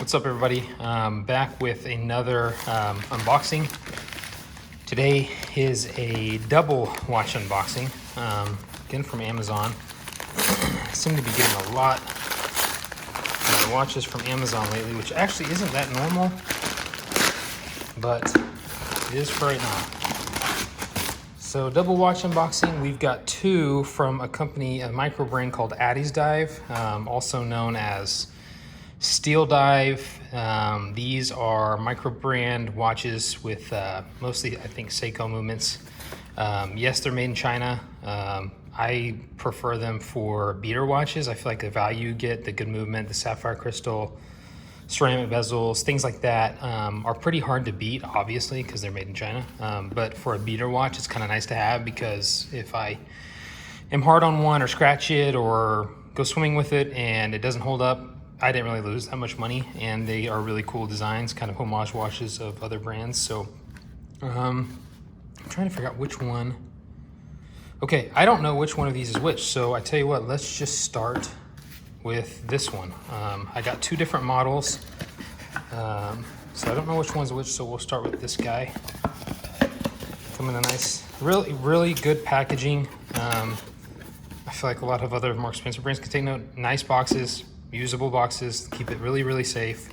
What's up, everybody? Back with another unboxing. Today is a double watch unboxing, again from Amazon. I seem to be getting a lot of watches from Amazon lately, which actually isn't that normal, but it is for right now. So double watch unboxing, we've got two from a company, a micro brand called Addiesdive, also known as Addiesdive. These are micro brand watches with mostly, I think, Seiko movements. Yes, they're made in China. I prefer them for beater watches. I feel like the value you get, the good movement, the sapphire crystal, ceramic bezels, things like that are pretty hard to beat, obviously, because they're made in China. But for a beater watch, it's kind of nice to have, because if I am hard on one or scratch it or go swimming with it and it doesn't hold up, I didn't really lose that much money, and they are really cool designs, kind of homage watches of other brands. So I'm trying to figure out which one. Okay, I don't know which one of these is which, so I tell you what, let's just start with this one. I got two different models, so I don't know which one's which, so we'll start with this guy. Come in a nice, really good packaging. I feel like a lot of other more expensive brands can take note. Nice boxes, usable boxes, keep it really safe.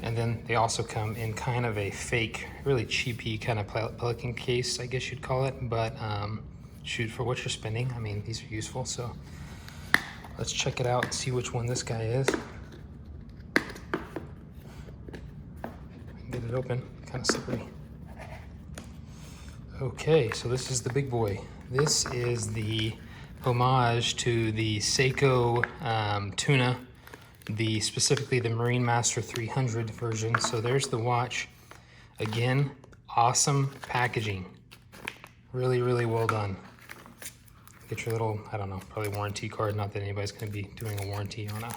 And then they also come in kind of a fake, really cheapy kind of pelican case, I guess you'd call it. But shoot, for what you're spending, I mean, these are useful. So let's check it out and see which one this guy is. Get it open, kind of slippery. Okay, so this is the big boy. This is the homage to the Seiko Tuna, specifically the Marine Master 300 version. So there's the watch. Again, awesome packaging. Really well done. Get your little, I don't know, probably warranty card. Not that anybody's going to be doing a warranty on a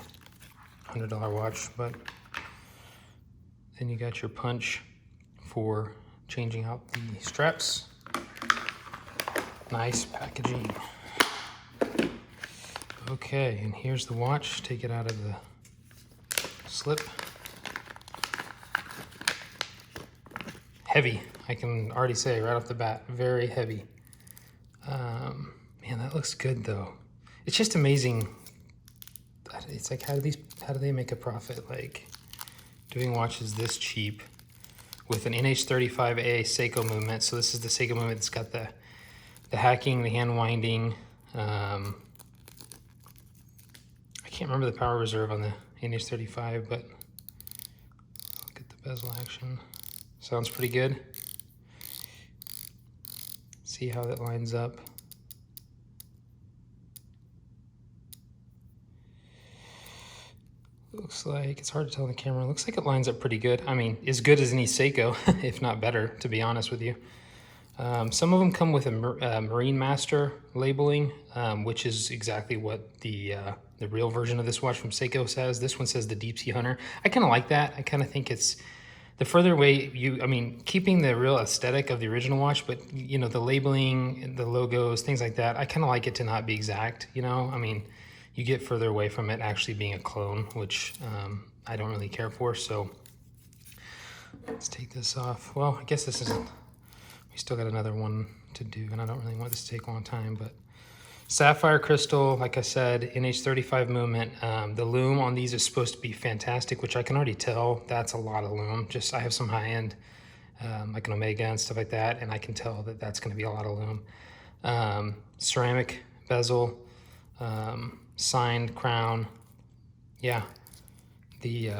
$100 watch, but then you got your punch for changing out the straps. Nice packaging. Okay, and here's the watch. Take it out of the slip. Heavy, I can already say right off the bat, very heavy. Man, that looks good though. It's just amazing. It's like, how do they make a profit? Like, doing watches this cheap with an NH35A Seiko movement. So this is the Seiko movement that's got the hacking, the hand winding. I can't remember the power reserve on the NH35, but look at the bezel action. Sounds pretty good. See how that lines up. Looks like, it's hard to tell on the camera, looks like it lines up pretty good. I mean, as good as any Seiko, if not better, to be honest with you. Some of them come with a Marine Master labeling, which is exactly what the real version of this watch from Seiko says. This one says the Deep Sea Hunter. I kind of like that. I kind of think it's the further away I mean, keeping the real aesthetic of the original watch, but you know, the labeling, the logos, things like that, I kind of like it to not be exact, you know? I mean, you get further away from it actually being a clone, which I don't really care for. So let's take this off. Well, I guess this isn't, we still got another one to do, and I don't really want this to take a long time, but sapphire crystal, like I said, NH35 movement. The lume on these is supposed to be fantastic, which I can already tell. That's a lot of lume. Just, I have some high end, like an Omega and stuff like that, and I can tell that that's going to be a lot of lume. Ceramic bezel, signed crown. Yeah, the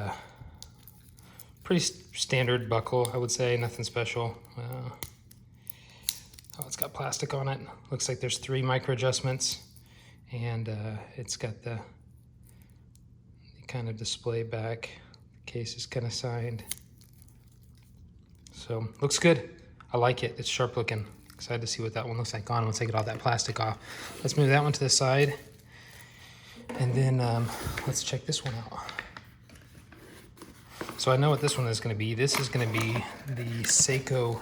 pretty standard buckle, I would say. Nothing special. Oh, it's got plastic on it. Looks like there's 3 micro adjustments, and it's got the kind of display back. The case is kind of signed. So looks good. I like it. It's sharp looking. Excited to see what that one looks like on once I get all that plastic off. Let's move that one to the side, and then let's check this one out. So I know what this one is going to be. This is going to be the Seiko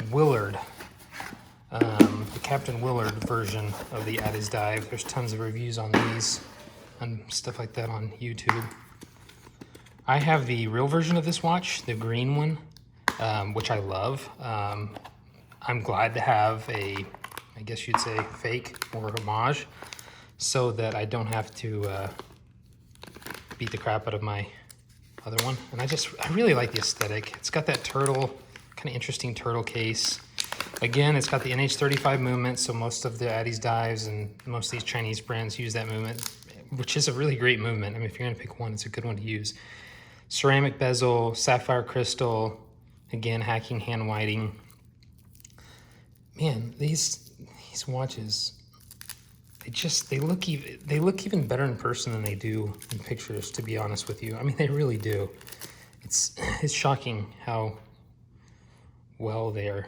Willard. The Captain Willard version of the Addiesdive. There's tons of reviews on these and stuff like that on YouTube. I have the real version of this watch, the green one, which I love. I'm glad to have a, I guess you'd say, fake or homage, so that I don't have to beat the crap out of my other one. And I really like the aesthetic. It's got that turtle, kind of interesting turtle case. Again, it's got the NH35 movement, so most of the Addiesdives and most of these Chinese brands use that movement, which is a really great movement. I mean, if you're gonna pick one, it's a good one to use. Ceramic bezel, sapphire crystal, again, hacking hand whiting. Man, these watches, they look even better in person than they do in pictures, to be honest with you. I mean, they really do. It's shocking how well they're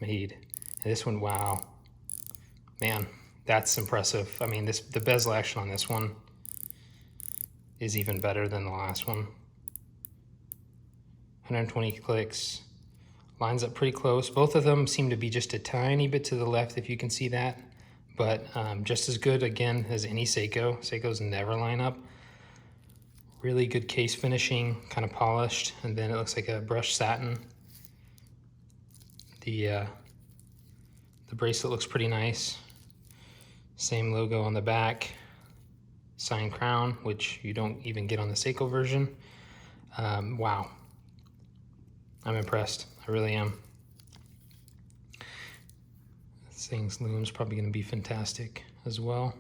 made. And this one, wow, man, that's impressive. I mean, the bezel action on this one is even better than the last one. 120 clicks, lines up pretty close. Both of them seem to be just a tiny bit to the left, if you can see that, but just as good, again, as any Seiko. Seikos never line up. Really good case finishing, kind of polished, and then it looks like a brushed satin. The bracelet looks pretty nice. Same logo on the back. Signed crown, which you don't even get on the Seiko version. Wow. I'm impressed. I really am. This thing's lume's probably going to be fantastic as well.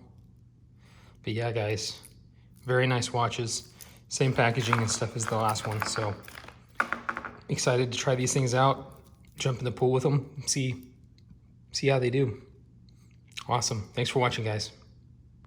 But yeah, guys, very nice watches. Same packaging and stuff as the last one. So excited to try these things out. Jump in the pool with them. See how they do. Awesome. Thanks for watching, guys.